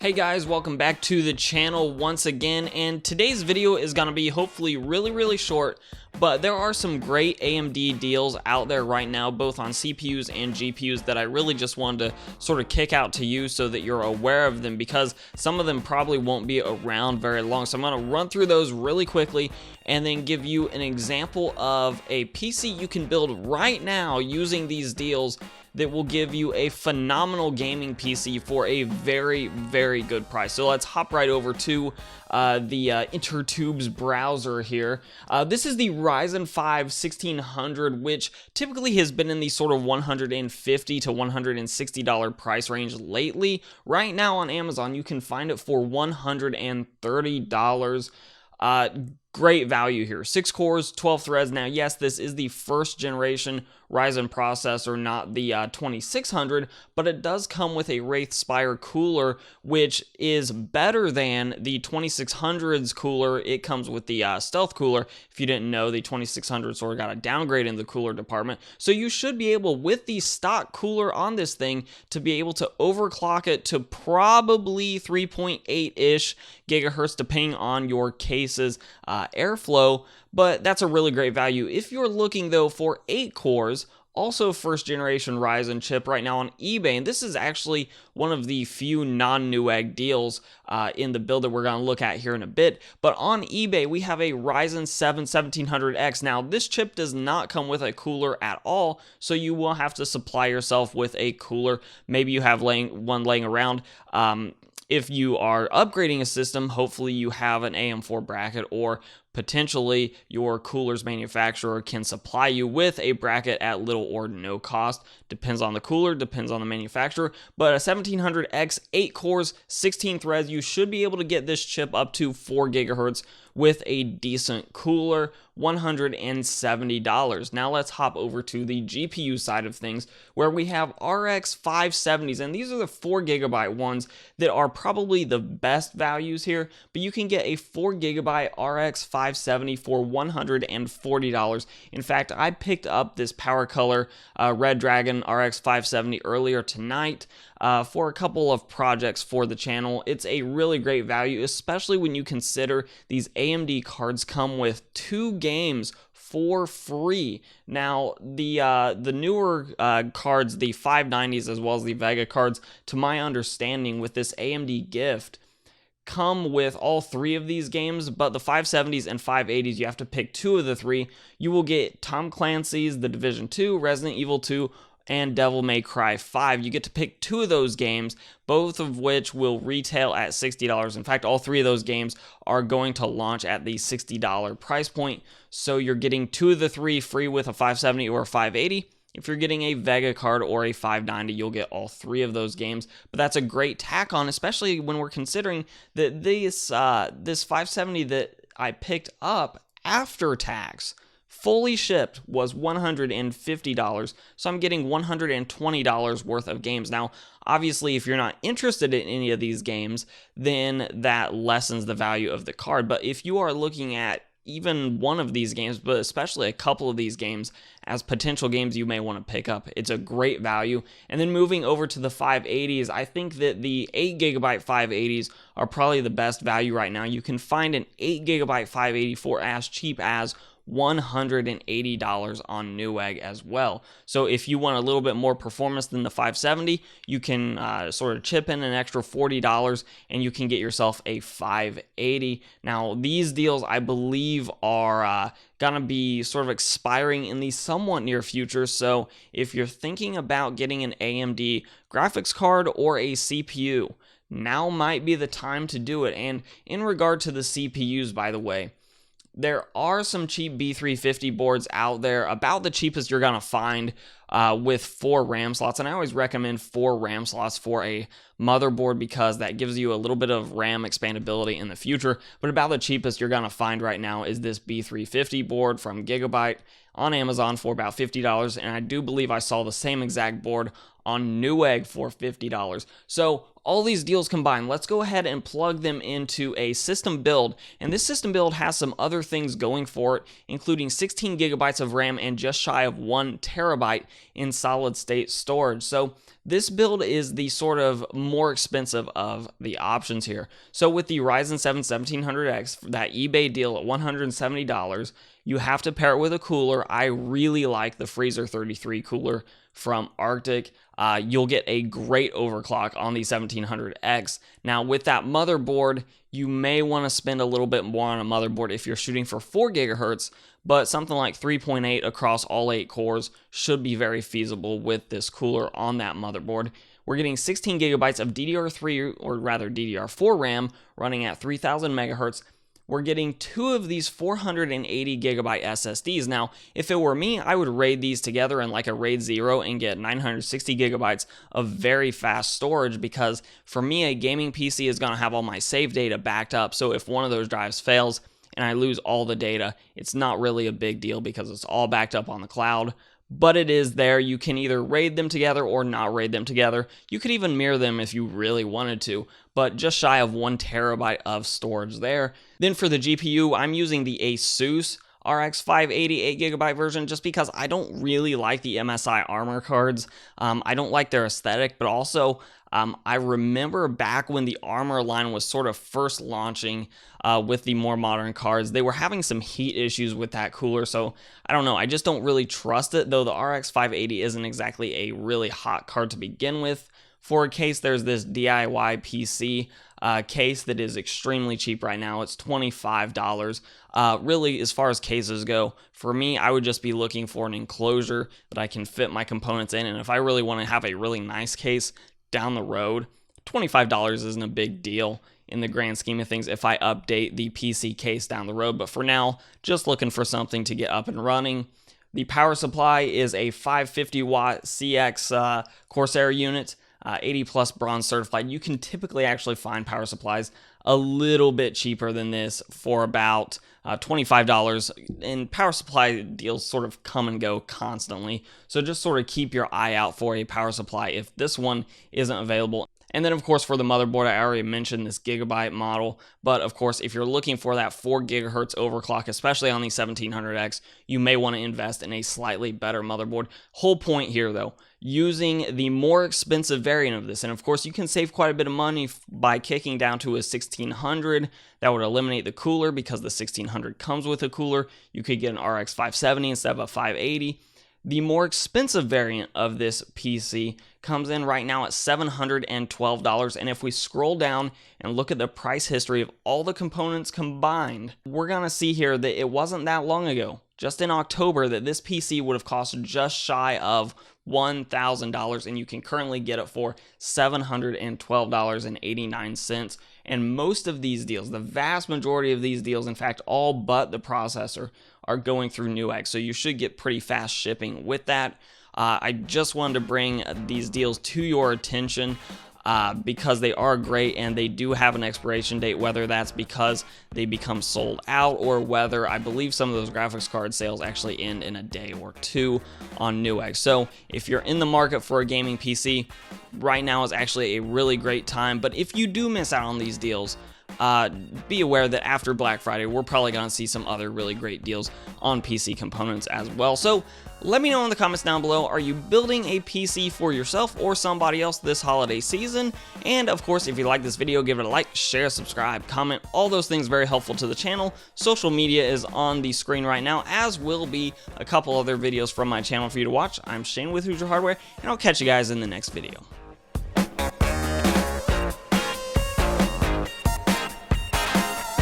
Hey guys, welcome back to the channel once again, and today's video is going to be hopefully really short, but there are some great AMD deals out there right now, both on CPUs and GPUs, that I really just wanted to sort of kick out to you so that you're aware of them, because some of them probably won't be around very long. So I'm going to run through those really quickly and then give you an example of a PC you can build right now using these deals that will give you a phenomenal gaming PC for a very good price. So let's hop right over to the Intertubes browser here. This is the Ryzen 5 1600, which typically has been in the sort of $150 to $160 price range lately. Right now on Amazon, you can find it for $130. Great value here. 6 cores, 12 threads. Now, yes, this is the first generation Ryzen processor, not the 2600, but it does come with a Wraithspire cooler, which is better than the 2600's cooler. It comes with the Stealth cooler. If you didn't know, the 2600 sort of got a downgrade in the cooler department. So you should be able, with the stock cooler on this thing, to be able to overclock it to probably 3.8-ish gigahertz, depending on your case's airflow, but that's a really great value. If you're looking though for 8 cores, also first generation Ryzen chip right now on eBay, and this is actually one of the few non-Newegg deals in the build that we're going to look at here in a bit, but on eBay we have a Ryzen 7 1700X. Now this chip does not come with a cooler at all, so you will have to supply yourself with a cooler. Maybe you have one laying around. If you are upgrading a system, hopefully you have an AM4 bracket, or potentially your cooler's manufacturer can supply you with a bracket at little or no cost. Depends on the cooler, depends on the manufacturer, but a 1700X, 8 cores, 16 threads, you should be able to get this chip up to 4 gigahertz with a decent cooler, $170. Now let's hop over to the GPU side of things, where we have RX 570s, and these are the 4 gigabyte ones that are probably the best values here, but you can get a 4 gigabyte RX 570 for $140. In fact, I picked up this Power Color Red Dragon RX 570 earlier tonight for a couple of projects for the channel. It's a really great value, especially when you consider these AMD cards come with 2 games for free. Now, the newer cards, the 590s as well as the Vega cards, to my understanding, with this AMD gift, come with all 3 of these games, but the 570s and 580s, you have to pick 2 of the 3. You will get Tom Clancy's The Division 2, Resident Evil 2, and Devil May Cry 5. You get to pick 2 of those games, both of which will retail at $60. In fact, all 3 of those games are going to launch at the $60 price point. So you're getting 2 of the 3 free with a 570 or a 580. If you're getting a Vega card or a 590, you'll get all 3 of those games. But that's a great tack on, especially when we're considering that this 570 that I picked up after tax, fully shipped, was $150, so I'm getting $120 worth of games. Now, obviously, if you're not interested in any of these games, then that lessens the value of the card. But if you are looking at even one of these games, but especially a couple of these games as potential games you may want to pick up, it's a great value. And then moving over to the 580s, I think that the 8 gigabyte 580s are probably the best value right now. You can find an 8 gigabyte 580 for as cheap as $180 on Newegg as well. So if you want a little bit more performance than the 570, you can sort of chip in an extra $40 and you can get yourself a 580. Now, these deals, I believe, are gonna be sort of expiring in the somewhat near future. So if you're thinking about getting an AMD graphics card or a CPU, now might be the time to do it. And in regard to the CPUs, by the way, there are some cheap B350 boards out there, about the cheapest you're going to find, with 4 RAM slots. And I always recommend 4 RAM slots for a motherboard because that gives you a little bit of RAM expandability in the future. But about the cheapest you're going to find right now is this B350 board from Gigabyte on Amazon for about $50. And I do believe I saw the same exact board on Newegg for $50. So all these deals combined, let's go ahead and plug them into a system build. And this system build has some other things going for it, including 16 gigabytes of RAM and just shy of 1 terabyte in solid state storage. So this build is the sort of more expensive of the options here. So with the Ryzen 7 1700X, that eBay deal at $170, you have to pair it with a cooler. I really like the Freezer 33 cooler from Arctic. You'll get a great overclock on the 1700X. Now with that motherboard, you may want to spend a little bit more on a motherboard if you're shooting for 4 gigahertz, but something like 3.8 across all 8 cores should be very feasible with this cooler on that motherboard. We're getting 16 gigabytes of DDR3, or rather DDR4 RAM running at 3000 megahertz. We're getting 2 of these 480 gigabyte SSDs. Now, if it were me, I would RAID these together in like a RAID 0 and get 960 gigabytes of very fast storage, because for me, a gaming PC is going to have all my save data backed up. So if one of those drives fails and I lose all the data, it's not really a big deal because it's all backed up on the cloud. But it is there. You can either RAID them together or not RAID them together. You could even mirror them if you really wanted to, but just shy of 1 terabyte of storage there. Then for the GPU, I'm using the Asus RX 580 8GB version just because I don't really like the MSI Armor cards. I don't like their aesthetic, but also I remember back when the Armor line was sort of first launching with the more modern cards, they were having some heat issues with that cooler, so I don't know, I just don't really trust it, though the RX 580 isn't exactly a really hot card to begin with. For a case, there's this DIY PC case that is extremely cheap right now. It's $25. Really, as far as cases go, for me, I would just be looking for an enclosure that I can fit my components in, and if I really want to have a really nice case down the road, $25 isn't a big deal in the grand scheme of things if I update the PC case down the road. But for now, just looking for something to get up and running. The power supply is a 550 watt CX Corsair unit, 80 plus bronze certified. You can typically actually find power supplies a little bit cheaper than this for about $25, and power supply deals sort of come and go constantly. So just sort of keep your eye out for a power supply if this one isn't available. And then, of course, for the motherboard, I already mentioned this Gigabyte model. But, of course, if you're looking for that 4 gigahertz overclock, especially on the 1700X, you may want to invest in a slightly better motherboard. Whole point here, though, using the more expensive variant of this. And, of course, you can save quite a bit of money by kicking down to a 1600. That would eliminate the cooler because the 1600 comes with a cooler. You could get an RX 570 instead of a 580. The more expensive variant of this PC comes in right now at $712, and if we scroll down and look at the price history of all the components combined, we're going to see here that it wasn't that long ago, just in October, that this PC would have cost just shy of $1,000, and you can currently get it for $712.89. And most of these deals, the vast majority of these deals, in fact, all but the processor, are going through Newegg, so you should get pretty fast shipping with that. I just wanted to bring these deals to your attention because they are great and they do have an expiration date, whether that's because they become sold out or whether I believe some of those graphics card sales actually end in a day or two on Newegg. So if you're in the market for a gaming PC, right now is actually a really great time. But if you do miss out on these deals, be aware that after Black Friday, we're probably going to see some other really great deals on PC components as well. So let me know in the comments down below, are you building a PC for yourself or somebody else this holiday season? And of course, if you like this video, give it a like, share, subscribe, comment, all those things very helpful to the channel. Social media is on the screen right now, as will be a couple other videos from my channel for you to watch. I'm Shane with Hoosier Hardware, and I'll catch you guys in the next video.